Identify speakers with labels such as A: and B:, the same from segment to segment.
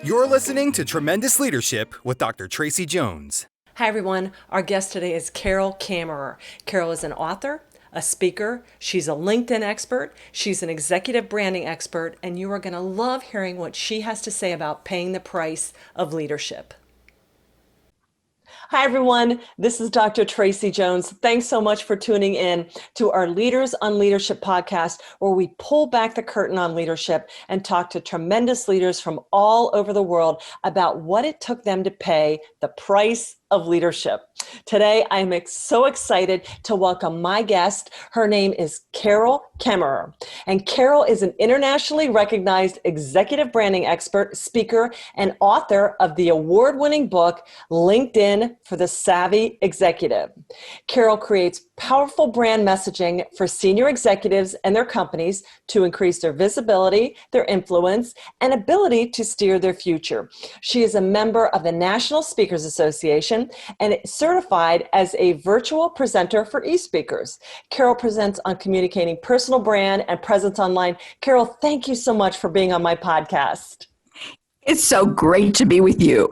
A: You're listening to Tremendous Leadership with Dr. Tracy Jones.
B: Hi, everyone. Our guest today is Kaemmerer. Carol is an author, a speaker. She's a LinkedIn expert. She's an executive branding expert, and you are going to love hearing what she has to say about paying the price of leadership. Hi, everyone. This is Dr. Tracy Jones. Thanks so much for tuning in to our Leaders on Leadership podcast, where we pull back the curtain on leadership and talk to tremendous leaders from all over the world about what it took them to pay the price of leadership. Today, I'm so excited to welcome my guest. Her name is Kaemmerer. And Carol is an internationally recognized executive branding expert, speaker, and author of the award-winning book, LinkedIn for the Savvy Executive. Carol creates powerful brand messaging for senior executives and their companies to increase their visibility, their influence, and ability to steer their future. She is a member of the National Speakers Association and certified as a virtual presenter for e-speakers. Carol presents on communicating personal brand and presence online. Carol, thank you so much for being on my podcast.
C: It's so great to be with you.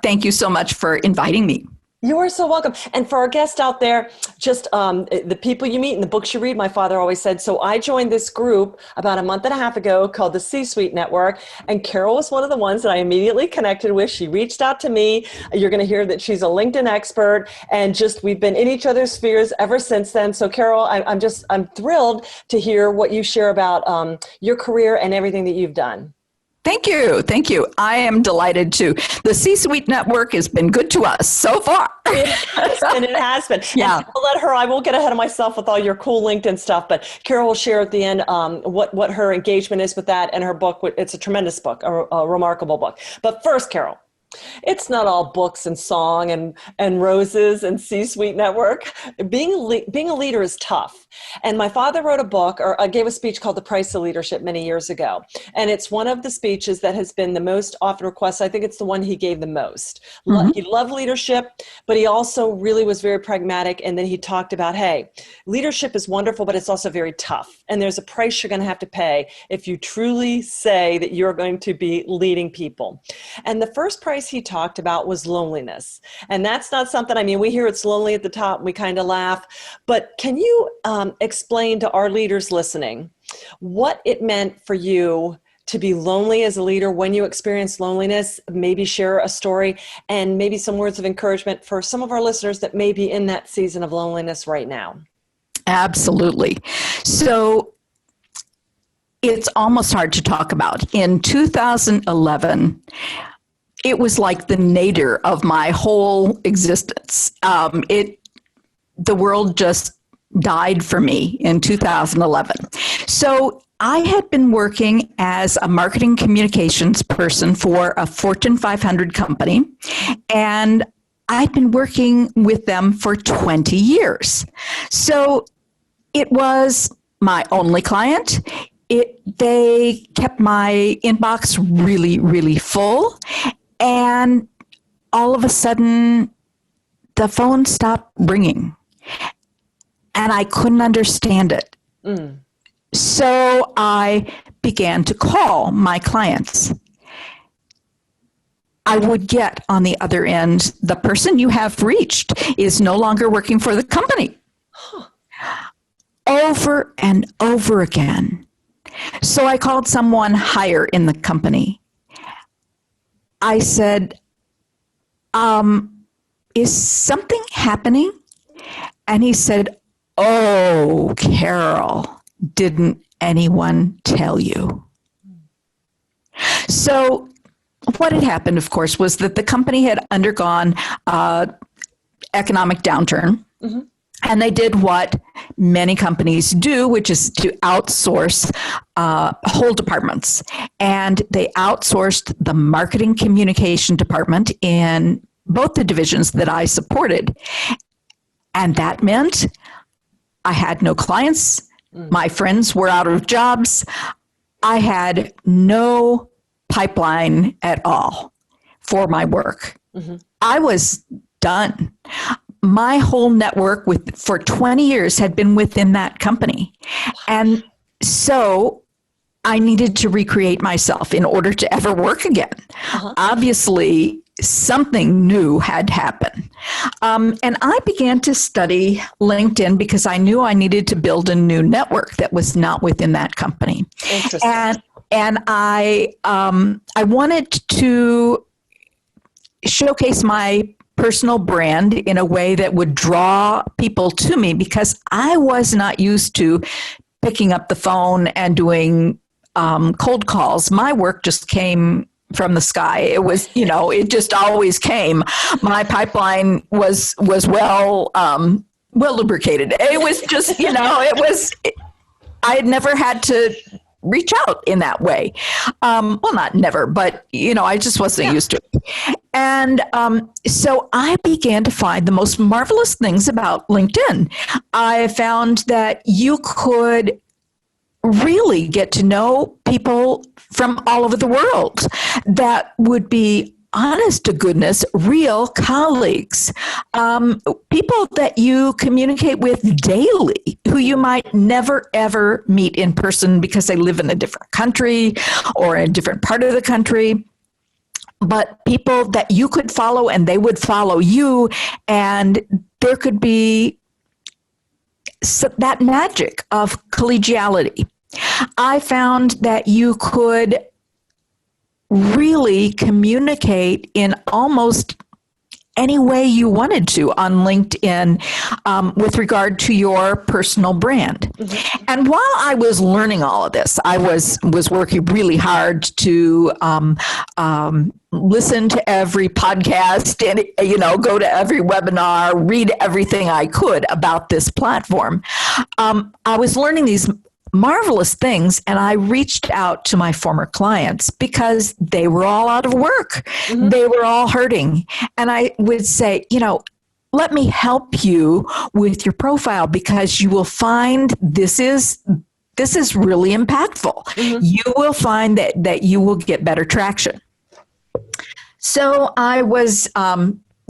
C: Thank you so much for inviting me.
B: You are so welcome. And for our guests out there, just the people you meet and the books you read, my father always said. So I joined this group about a month and a half ago called the C-Suite Network. And Carol was one of the ones that I immediately connected with. She reached out to me. You're going to hear that she's a LinkedIn expert. And just we've been in each other's spheres ever since then. So Carol, I'm thrilled to hear what you share about your career and everything that you've done.
C: Thank you. Thank you. I am delighted too. The C-Suite Network has been good to us so far.
B: It has been.
C: Yeah.
B: And I won't get ahead of myself with all your cool LinkedIn stuff, but Carol will share at the end what her engagement is with that and her book. It's a tremendous book, a remarkable book. But first, Carol, it's not all books and song and roses and C-Suite Network. Being a leader is tough. And my father wrote a book, or gave a speech called The Price of Leadership many years ago. And it's one of the speeches that has been the most often requested. I think it's the one he gave the most. Mm-hmm. He loved leadership, but he also really was very pragmatic. And then he talked about, hey, leadership is wonderful, but it's also very tough. And there's a price you're going to have to pay if you truly say that you're going to be leading people. And the first price he talked about was loneliness. And that's not something, we hear it's lonely at the top and we kind of laugh, but can you explain to our leaders listening what it meant for you to be lonely as a leader when you experienced loneliness? Maybe share a story and maybe some words of encouragement for some of our listeners that may be in that season of loneliness right now.
C: Absolutely. So it's almost hard to talk about. In 2011, it was like the nadir of my whole existence. The world just died for me in 2011. So I had been working as a marketing communications person for a Fortune 500 company, and I'd been working with them for 20 years. So it was my only client. They kept my inbox really, really full. And all of a sudden, the phone stopped ringing. And I couldn't understand it. Mm. So I began to call my clients. I would get on the other end, the person you have reached is no longer working for the company. Huh. Over and over again. So I called someone higher in the company. I said, is something happening? And he said, oh, Carol, didn't anyone tell you? So what had happened, of course, was that the company had undergone economic downturn. Mm-hmm. And they did what many companies do, which is to outsource whole departments. And they outsourced the marketing communication department in both the divisions that I supported. And that meant I had no clients. My friends were out of jobs. I had no pipeline at all for my work. Mm-hmm. I was done. My whole network for 20 years had been within that company. And so I needed to recreate myself in order to ever work again. Obviously, something new had happened. And I began to study LinkedIn because I knew I needed to build a new network that was not within that company.
B: Interesting.
C: And I wanted to showcase my personal brand in a way that would draw people to me, because I was not used to picking up the phone and doing cold calls. My work just came from the sky. It was, it just always came. My pipeline was well lubricated. It was just, I had never had to reach out in that way. Well, not never, but, I just wasn't used to it. And so I began to find the most marvelous things about LinkedIn. I found that you could really get to know people from all over the world that would be, honest to goodness, real colleagues, people that you communicate with daily, who you might never, ever meet in person because they live in a different country or in a different part of the country. But people that you could follow and they would follow you, and there could be that magic of collegiality. I found that you could really communicate in almost any way you wanted to on LinkedIn with regard to your personal brand. Mm-hmm. And while I was learning all of this, I was working really hard to listen to every podcast and, go to every webinar, read everything I could about this platform. I was learning these marvelous things, and I reached out to my former clients because they were all out of work. Mm-hmm. They were all hurting. And I would say, let me help you with your profile, because you will find this is really impactful. Mm-hmm. You will find that you will get better traction. So I was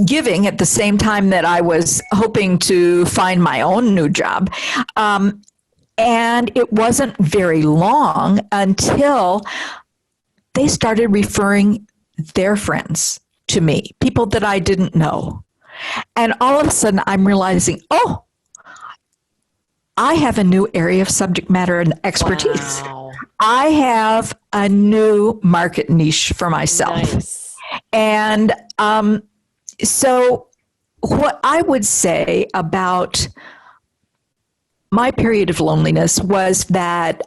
C: giving at the same time that I was hoping to find my own new job. And it wasn't very long until they started referring their friends to me, people that I didn't know. And all of a sudden I'm realizing, I have a new area of subject matter and expertise. Wow. I have a new market niche for myself. Nice. And so what I would say about my period of loneliness was that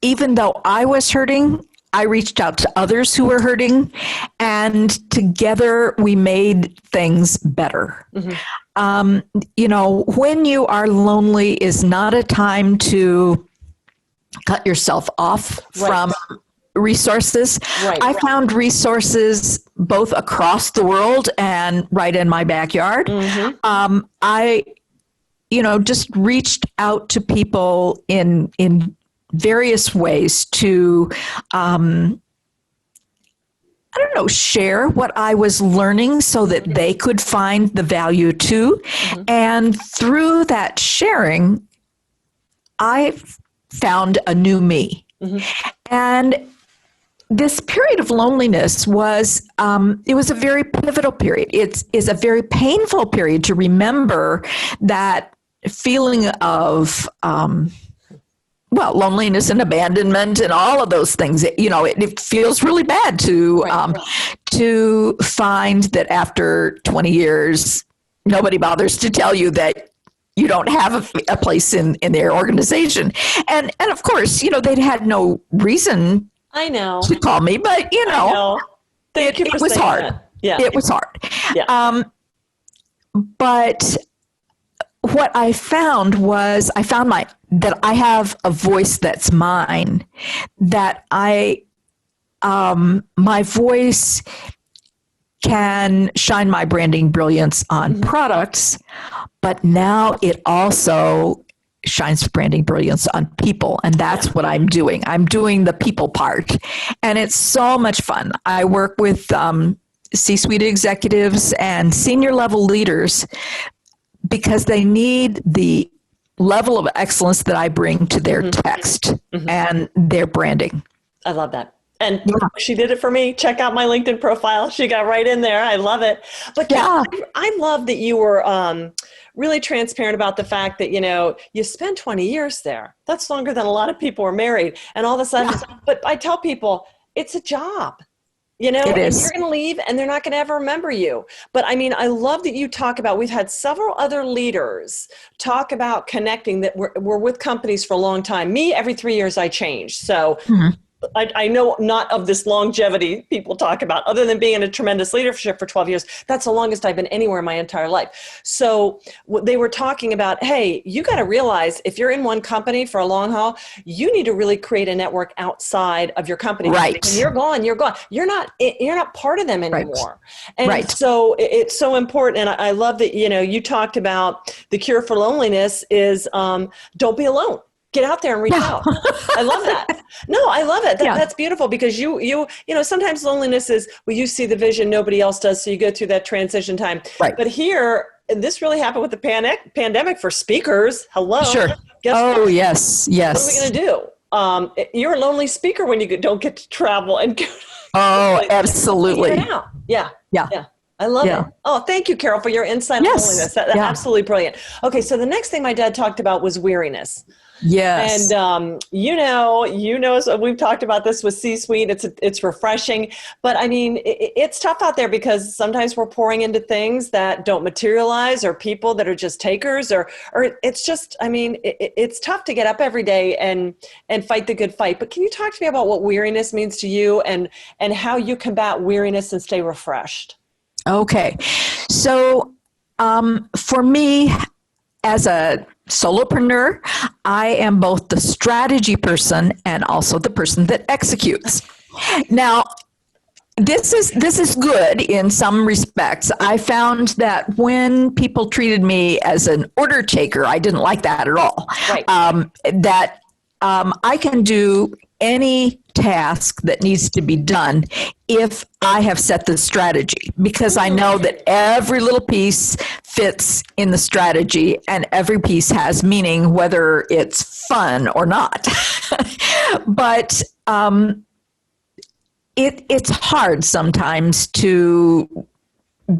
C: even though I was hurting, I reached out to others who were hurting, and together we made things better. Mm-hmm. When you are lonely is not a time to cut yourself off from resources. I found resources both across the world and right in my backyard. Mm-hmm. I just reached out to people in various ways to, share what I was learning so that they could find the value too. Mm-hmm. And through that sharing, I found a new me. Mm-hmm. And this period of loneliness was, it was a very pivotal period. It's a very painful period to remember that feeling of, loneliness and abandonment and all of those things. It feels really bad to find that after 20 years, nobody bothers to tell you that you don't have a place in their organization. And of course, they'd had no reason to call me, but it was hard. That. Yeah. It was hard. Yeah. But what I found was that I have a voice that's mine, that my voice can shine my branding brilliance on mm-hmm. products, but now it also shines branding brilliance on people. And that's what I'm doing. I'm doing the people part. And it's so much fun. I work with C-suite executives and senior level leaders because they need the level of excellence that I bring to their text and their branding.
B: I love that. And she did it for me. Check out my LinkedIn profile. She got right in there. I love it. But I love that you were really transparent about the fact that, you spent 20 years there. That's longer than a lot of people are married. And all of a sudden, but I tell people, it's a job. It is. And you're going to leave and they're not going to ever remember you. But I mean, I love that you talk about, we've had several other leaders talk about connecting that we're with companies for a long time. Me, every 3 years I change. So I know not of this longevity people talk about, other than being in a tremendous leadership for 12 years. That's the longest I've been anywhere in my entire life. So they were talking about, hey, you got to realize if you're in one company for a long haul, you need to really create a network outside of your company.
C: Right.
B: When you're gone, you're gone. You're not part of them anymore. Right. And so it's so important. And I love that, you talked about the cure for loneliness is don't be alone. Get out there and reach out. I love that. No, I love it. That's beautiful because you sometimes loneliness is, you see the vision, nobody else does. So you go through that transition time. Right. But here, this really happened with the pandemic for speakers. Hello. Sure. Guess what?
C: Yes.
B: What are we going to do? You're a lonely speaker when you don't get to travel and go.
C: Absolutely.
B: Yeah. I love it. Oh, thank you, Carol, for your insight on loneliness. That's absolutely brilliant. Okay, so the next thing my dad talked about was weariness.
C: Yes.
B: And, so we've talked about this with C-suite. It's refreshing, but I mean, it's tough out there because sometimes we're pouring into things that don't materialize or people that are just takers or it's just, I mean, it's tough to get up every day and fight the good fight. But can you talk to me about what weariness means to you and how you combat weariness and stay refreshed?
C: Okay. So, for me, as a solopreneur, I am both the strategy person and also the person that executes. Now, this is good in some respects. I found that when people treated me as an order taker, I didn't like that at all. Right. I can do any task that needs to be done if I have set the strategy, because I know that every little piece fits in the strategy and every piece has meaning, whether it's fun or not. But it's hard sometimes to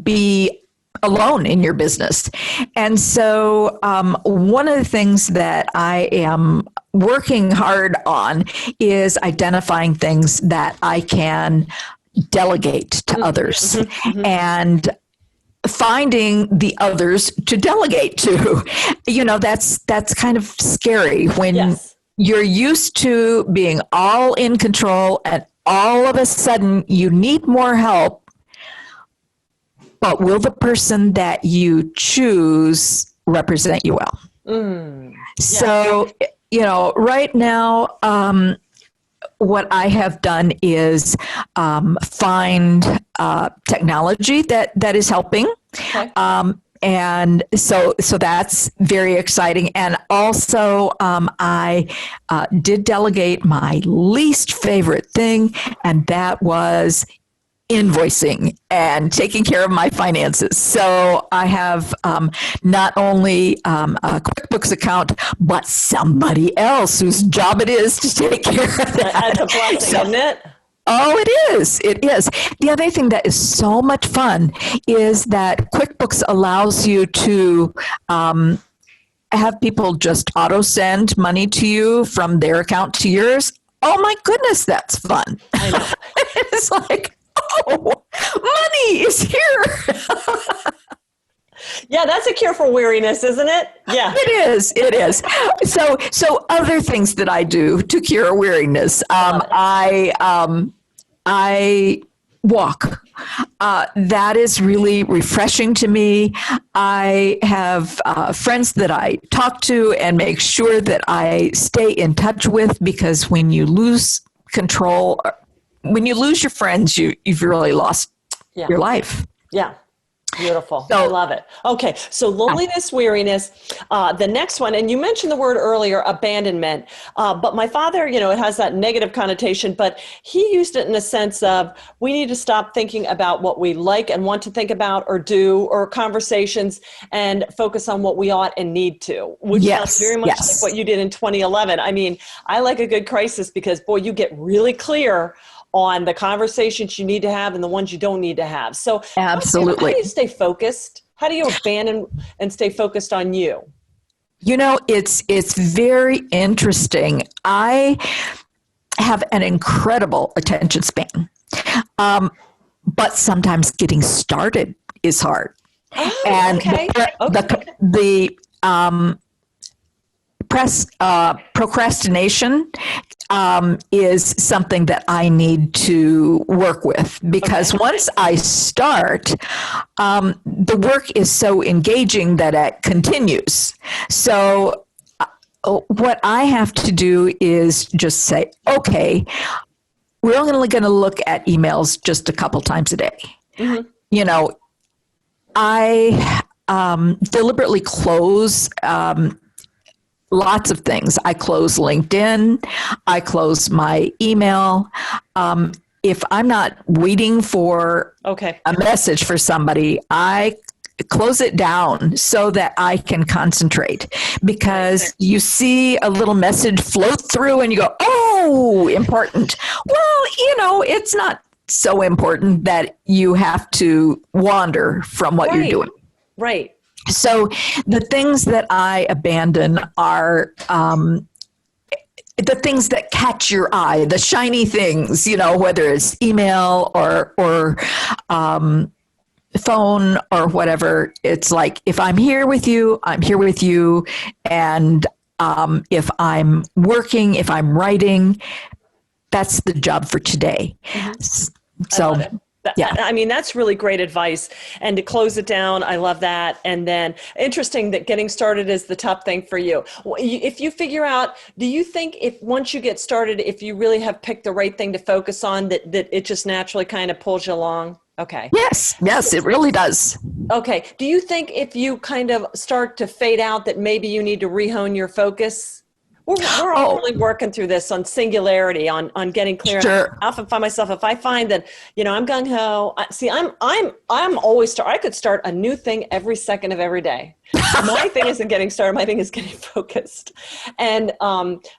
C: be alone in your business. And so one of the things that I am working hard on is identifying things that I can delegate to others and finding the others to delegate to. That's kind of scary when you're used to being all in control and all of a sudden you need more help. But will the person that you choose represent you well? So, right now, what I have done is find technology that is helping. Okay. And so that's very exciting. And also, I did delegate my least favorite thing, and that was invoicing and taking care of my finances. So I have not only a QuickBooks account, but somebody else whose job it is to take care of that.
B: That's a blessing, isn't it?
C: Oh, it is. It is. The other thing that is so much fun is that QuickBooks allows you to have people just auto send money to you from their account to yours. Oh my goodness, that's fun.
B: I know.
C: It's like, oh, money is here.
B: Yeah, that's a cure for weariness, isn't it? Yeah.
C: It is. It is. So other things that I do to cure weariness, I walk. That is really refreshing to me. I have friends that I talk to and make sure that I stay in touch with, because when you lose control, when you lose your friends, you've really lost your life.
B: Yeah. Beautiful. I
C: So,
B: love it. Okay. So loneliness, weariness. The next one, and you mentioned the word earlier, abandonment. But my father, it has that negative connotation, but he used it in a sense of we need to stop thinking about what we like and want to think about or do or conversations and focus on what we ought and need to, which sounds very much like what you did in 2011. I mean, I like a good crisis because, boy, you get really clear on the conversations you need to have and the ones you don't need to have. So
C: absolutely.
B: how do you stay focused? How do you abandon and stay focused on you?
C: It's very interesting. I have an incredible attention span, but sometimes getting started is hard.
B: Oh,
C: And
B: okay.
C: the procrastination is something that I need to work with, because once I start, the work is so engaging that it continues. So what I have to do is just say, okay, we're only going to look at emails just a couple times a day. Mm-hmm. I deliberately close lots of things. I close LinkedIn. I close my email. If I'm not waiting for a message for somebody, I close it down so that I can concentrate, because you see a little message float through and you go, oh, important. Well, it's not so important that you have to wander from what you're doing.
B: Right.
C: So the things that I abandon are the things that catch your eye, the shiny things, whether it's email or phone or whatever. It's like, if I'm here with you, I'm here with you. And if I'm working, if I'm writing, that's the job for today. Mm-hmm. So.
B: Yeah. I mean, that's really great advice. And to close it down, I love that. And then interesting that getting started is the tough thing for you. If you figure out, do you think if once you get started, if you really have picked the right thing to focus on, that it just naturally kind of pulls you along? Okay.
C: Yes, it really does.
B: Okay. Do you think if you kind of start to fade out that maybe you need to rehone your focus? We're all really working through this on singularity, on getting clear.
C: Sure.
B: I often find myself, if I find that, I'm gung ho. See, I'm always I could start a new thing every second of every day. My thing isn't getting started. My thing is getting focused. And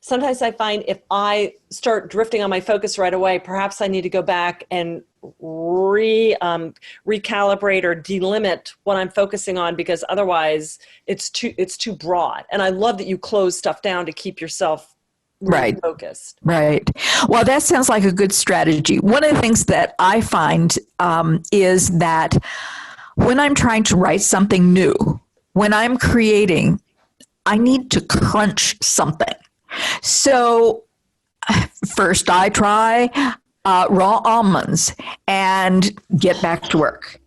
B: sometimes I find if I start drifting on my focus right away, perhaps I need to go back and recalibrate or delimit what I'm focusing on, because otherwise it's too broad. And I love that you close stuff down to keep yourself really focused.
C: Right. Well, that sounds like a good strategy. One of the things that I find is that when I'm trying to write something new, when I'm creating, I need to crunch something. So first I try raw almonds and get back to work.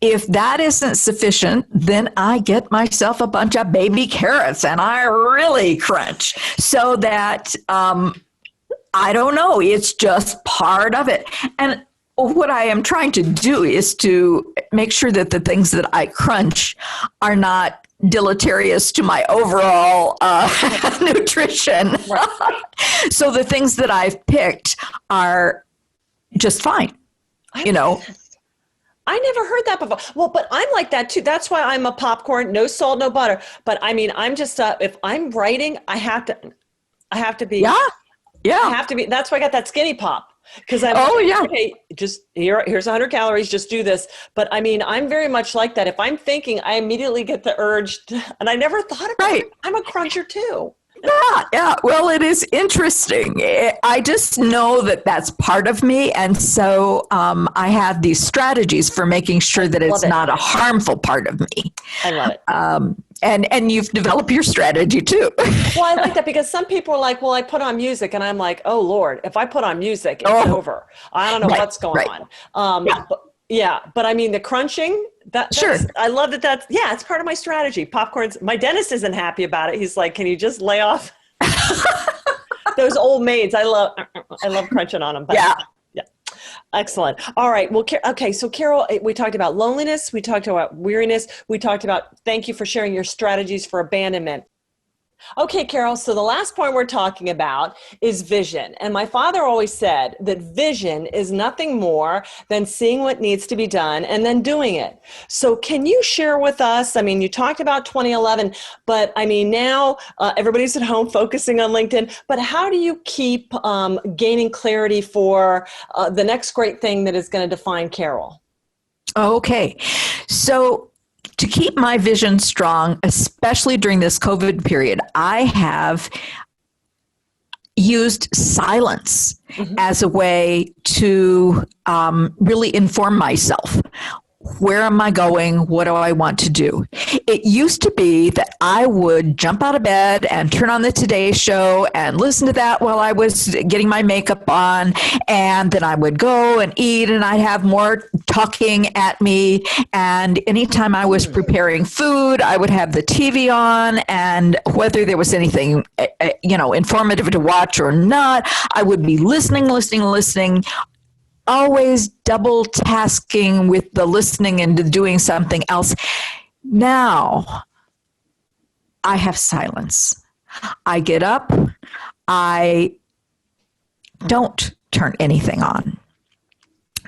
C: If that isn't sufficient, then I get myself a bunch of baby carrots and I really crunch, so that, I don't know, it's just part of it. And what I am trying to do is to make sure that the things that I crunch are not deleterious to my overall nutrition. Right. So the things that I've picked are just fine,
B: I never heard that before. Well, but I'm like that too. That's why I'm a popcorn, no salt, no butter. But I mean, I'm just, if I'm writing, I have to be. Yeah. I have to be. That's why I got that skinny pop. Because okay, just here's 100 calories, just do this. But I mean, I'm very much like that. If I'm thinking, I immediately get the urge, and I never thought about it. I'm a cruncher too.
C: Yeah. Well, it is interesting. I just know that that's part of me. And so I have these strategies for making sure that it's not a harmful part of me.
B: I love it.
C: And you've developed your strategy too.
B: Well, I like that, because some people are like, well, I put on music, and I'm like, oh Lord, if I put on music, it's over. I don't know what's going on. But I mean, the crunching, I love that. It's part of my strategy. Popcorn's, my dentist isn't happy about it. He's like, can you just lay off those old maids? I love crunching on them. But Excellent. All right. Well, okay. So Carol, we talked about loneliness. We talked about weariness. We talked about, thank you for sharing your strategies for abandonment. Okay, Carol, so the last point we're talking about is vision. And my father always said that vision is nothing more than seeing what needs to be done and then doing it. So can you share with us, I mean, you talked about 2011, but I mean, now everybody's at home focusing on LinkedIn, but how do you keep gaining clarity for the next great thing that is going to define Carol?
C: Okay. So to keep my vision strong, especially during this COVID period, I have used silence as a way to really inform myself. Where am I going? What do I want to do? It used to be that I would jump out of bed and turn on the Today Show and listen to that while I was getting my makeup on. And then I would go and eat and I'd have more talking at me. And anytime I was preparing food, I would have the TV on. And whether there was anything, informative to watch or not, I would be listening, always double tasking with the listening and doing something else. Now I have silence. I get up. I don't turn anything on.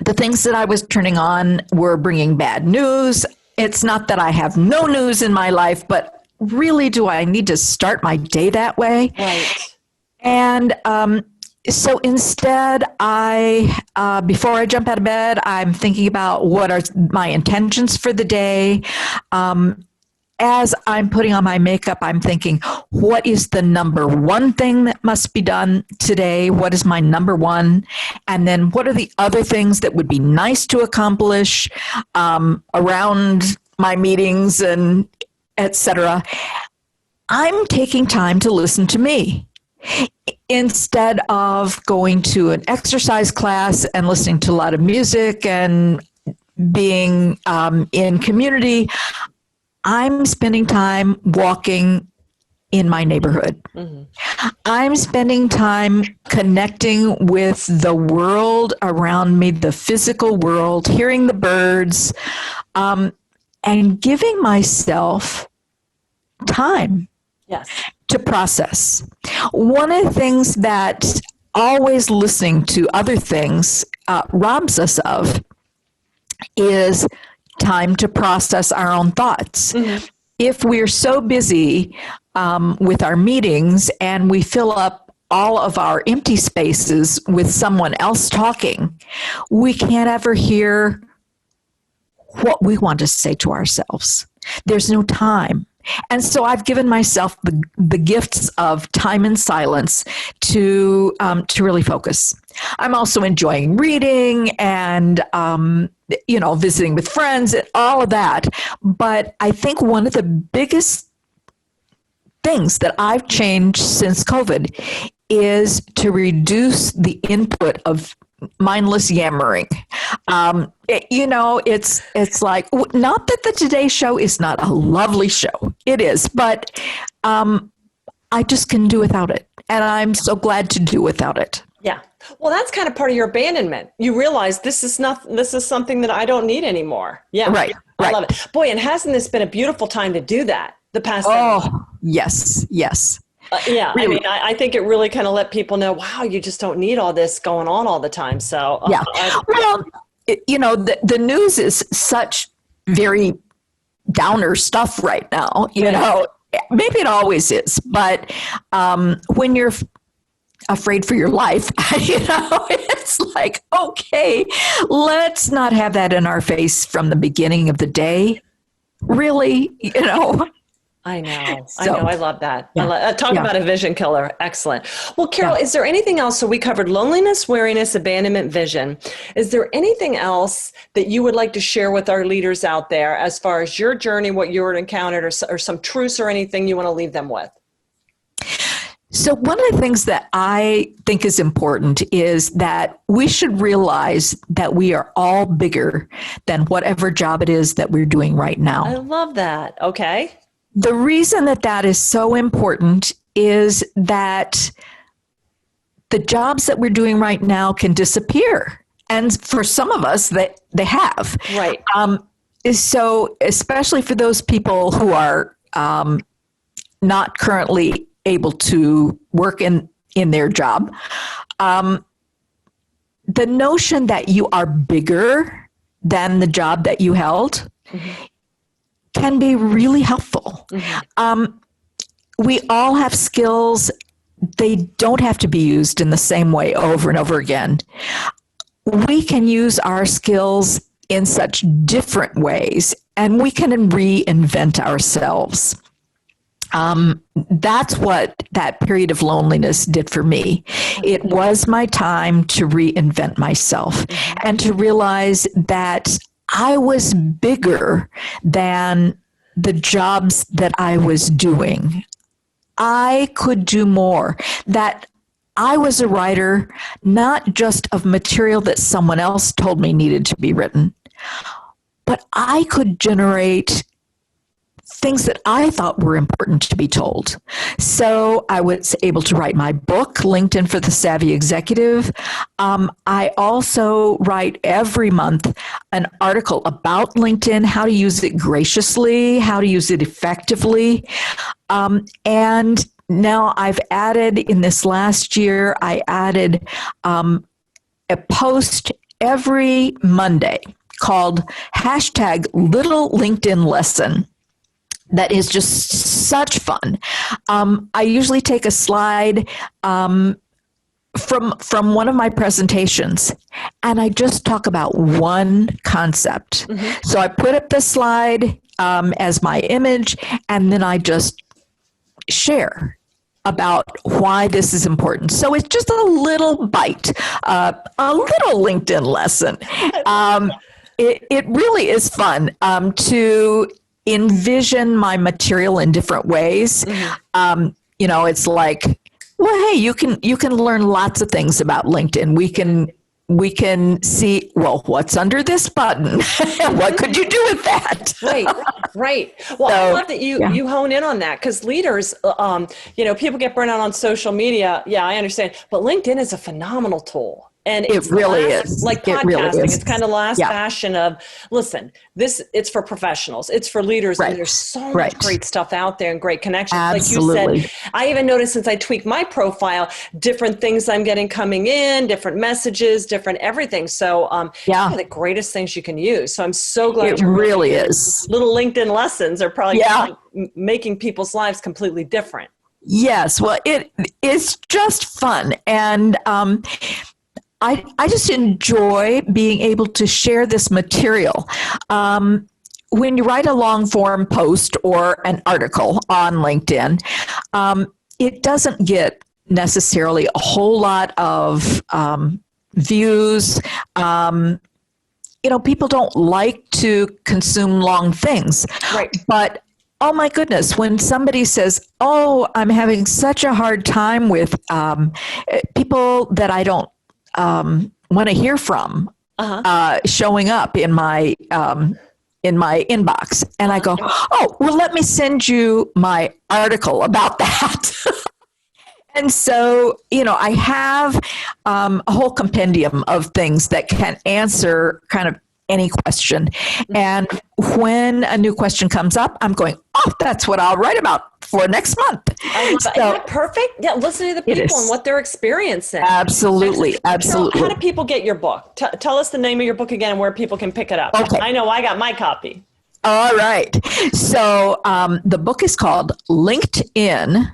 C: The things that I was turning on were bringing bad news. It's not that I have no news in my life, but really, do I need to start my day that way?
B: Right.
C: And, so instead, before I jump out of bed, I'm thinking about what are my intentions for the day. As I'm putting on my makeup, I'm thinking, what is the number one thing that must be done today? What is my number one? And then what are the other things that would be nice to accomplish around my meetings and et cetera? I'm taking time to listen to me. Instead of going to an exercise class and listening to a lot of music and being in community, I'm spending time walking in my neighborhood. Mm-hmm. I'm spending time connecting with the world around me, the physical world, hearing the birds, and giving myself time.
B: Yes.
C: To process. One of the things that always listening to other things robs us of is time to process our own thoughts. Mm-hmm. If we're so busy with our meetings and we fill up all of our empty spaces with someone else talking, we can't ever hear what we want to say to ourselves. There's no time. And so I've given myself the gifts of time and silence to really focus. I'm also enjoying reading and, visiting with friends and all of that. But I think one of the biggest things that I've changed since COVID is to reduce the input of mindless yammering. It's like, not that the Today Show is not a lovely show. It is, but I just can do without it. And I'm so glad to do without it.
B: Yeah. Well, that's kind of part of your abandonment. You realize this is something that I don't need anymore. Yeah.
C: Right.
B: I love it. Boy, and hasn't this been a beautiful time to do that the past?
C: Yes.
B: Yeah,
C: really.
B: I mean, I think it really kind of let people know, wow, you just don't need all this going on all the time. So,
C: yeah. The news is such very downer stuff right now. Maybe it always is, but when you're afraid for your life, it's like, okay, let's not have that in our face from the beginning of the day. Really,
B: I know. I love that.
C: Yeah.
B: Talk about a vision killer. Excellent. Well, Carol, is there anything else? So we covered loneliness, weariness, abandonment, vision. Is there anything else that you would like to share with our leaders out there as far as your journey, what you encountered, or some truths or anything you want to leave them with?
C: So one of the things that I think is important is that we should realize that we are all bigger than whatever job it is that we're doing right now.
B: I love that. Okay.
C: The reason that is so important is that the jobs that we're doing right now can disappear And for some of us, they have.
B: Right.
C: So especially for those people who are not currently able to work in their job, the notion that you are bigger than the job that you held can be really helpful. We all have skills. They don't have to be used in the same way over and over again. We can use our skills in such different ways, and we can reinvent ourselves. That's what that period of loneliness did for me. It was my time to reinvent myself and to realize that I was bigger than the jobs that I was doing. I could do more, that I was a writer, not just of material that someone else told me needed to be written, but I could generate things that I thought were important to be told. So I was able to write my book, LinkedIn for the Savvy Executive. I also write every month an article about LinkedIn, how to use it graciously, how to use it effectively. And now I've added, in this last year, I added a post every Monday called #Little LinkedIn Lesson. That is just such fun. I usually take a slide from one of my presentations, and I just talk about one concept. So I put up the slide as my image, and then I just share about why this is important. So it's just a little bite, a little LinkedIn lesson. It really is fun to envision my material in different ways. It's like, well, hey, you can learn lots of things about LinkedIn. We can see, well, what's under this button? What could you do with that?
B: Right. Well, I love that you hone in on that, because leaders, people get burnt out on social media. Yeah, I understand. But LinkedIn is a phenomenal tool. And it really is. Like podcasting, really it's kind of the last fashion of, listen, it's for professionals. It's for leaders. And there's so much great stuff out there and great connections.
C: Absolutely.
B: Like you said, I even noticed since I tweaked my profile, different things I'm getting coming in, different messages, different everything. So one of the greatest things you can use. So I'm so glad
C: it really is. Little
B: LinkedIn lessons are probably making people's lives completely different.
C: Yes. Well, it's just fun. And I just enjoy being able to share this material. When you write a long form post or an article on LinkedIn, it doesn't get necessarily a whole lot of views. People don't like to consume long things.
B: Right.
C: But oh my goodness, when somebody says, oh, I'm having such a hard time with people that I don't want to hear from showing up in my inbox, and I go, oh, well, let me send you my article about that. And so, I have a whole compendium of things that can answer kind of any question. And when a new question comes up, I'm going, oh, that's what I'll write about for next month.
B: Isn't that perfect? Yeah, listen to the people and what they're experiencing.
C: Absolutely. Absolutely.
B: How do people get your book? Tell us the name of your book again and where people can pick it up.
C: Okay.
B: I know I got my copy.
C: All right. So the book is called LinkedIn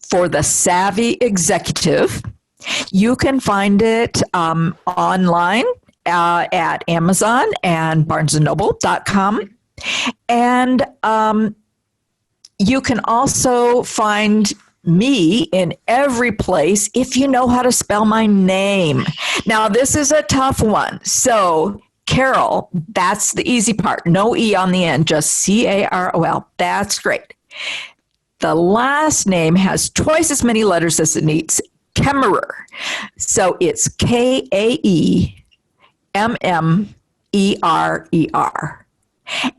C: for the Savvy Executive. You can find it online at Amazon and BarnesandNoble.com. And you can also find me in every place if you know how to spell my name. Now, this is a tough one. So, Carol, that's the easy part. No E on the end, just Carol. That's great. The last name has twice as many letters as it needs. Kaemmerer. So it's Kaemmerer.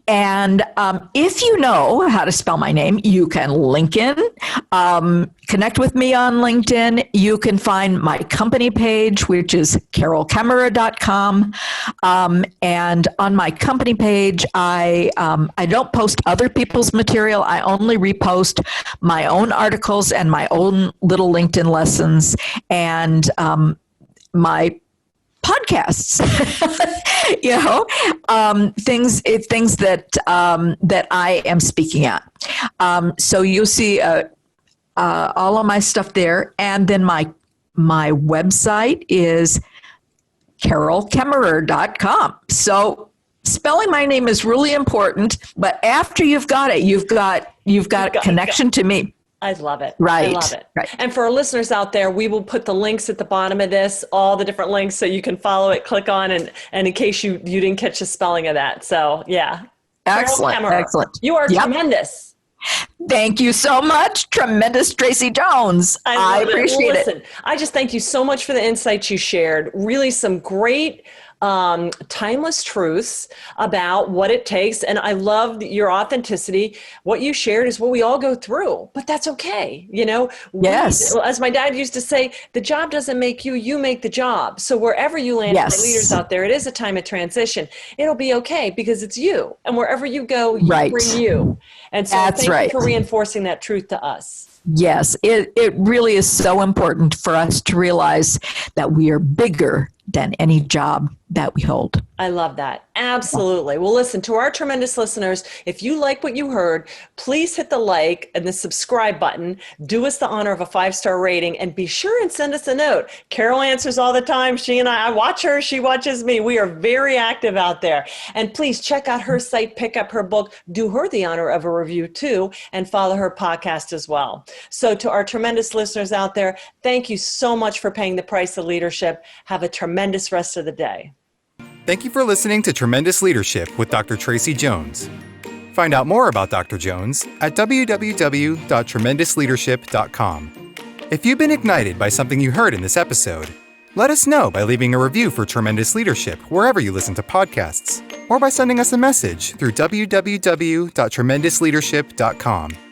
C: And if you know how to spell my name, you can link in, connect with me on LinkedIn. You can find my company page, which is carolkaemmerer.com. And on my company page, I don't post other people's material. I only repost my own articles and my own little LinkedIn lessons and my podcasts, things that I am speaking at. So you'll see all of my stuff there, and then my website is carolkaemmerer.com. So spelling my name is really important, but after you've got it, you've got a connection to me.
B: I love it.
C: Right.
B: I love it.
C: Right.
B: And for our listeners out there, we will put the links at the bottom of this, all the different links, so you can follow it, click on, and in case you didn't catch the spelling of that. So yeah.
C: Excellent. Excellent.
B: You are tremendous.
C: Thank you so much. Tremendous Tracy Jones. I appreciate it.
B: I just thank you so much for the insights you shared. Really some great timeless truths about what it takes. And I love your authenticity. What you shared is what we all go through, but that's okay.
C: Yes.
B: As my dad used to say, the job doesn't make you, you make the job. So wherever you land, for leaders out there, it is a time of transition. It'll be okay because it's you. And wherever you go, you bring you. And so thank you for reinforcing that truth to us.
C: Yes, it really is so important for us to realize that we are bigger than any job that we hold.
B: I love that. Absolutely. Well, listen, to our tremendous listeners, if you like what you heard, please hit the like and the subscribe button. Do us the honor of a 5-star rating and be sure and send us a note. Carol answers all the time. She and I watch her. She watches me. We are very active out there. And please check out her site, pick up her book, do her the honor of a review too, and follow her podcast as well. So to our tremendous listeners out there, thank you so much for paying the price of leadership. Have a tremendous rest of the day.
A: Thank you for listening to Tremendous Leadership with Dr. Tracy Jones. Find out more about Dr. Jones at www.tremendousleadership.com. If you've been ignited by something you heard in this episode, let us know by leaving a review for Tremendous Leadership wherever you listen to podcasts, or by sending us a message through www.tremendousleadership.com.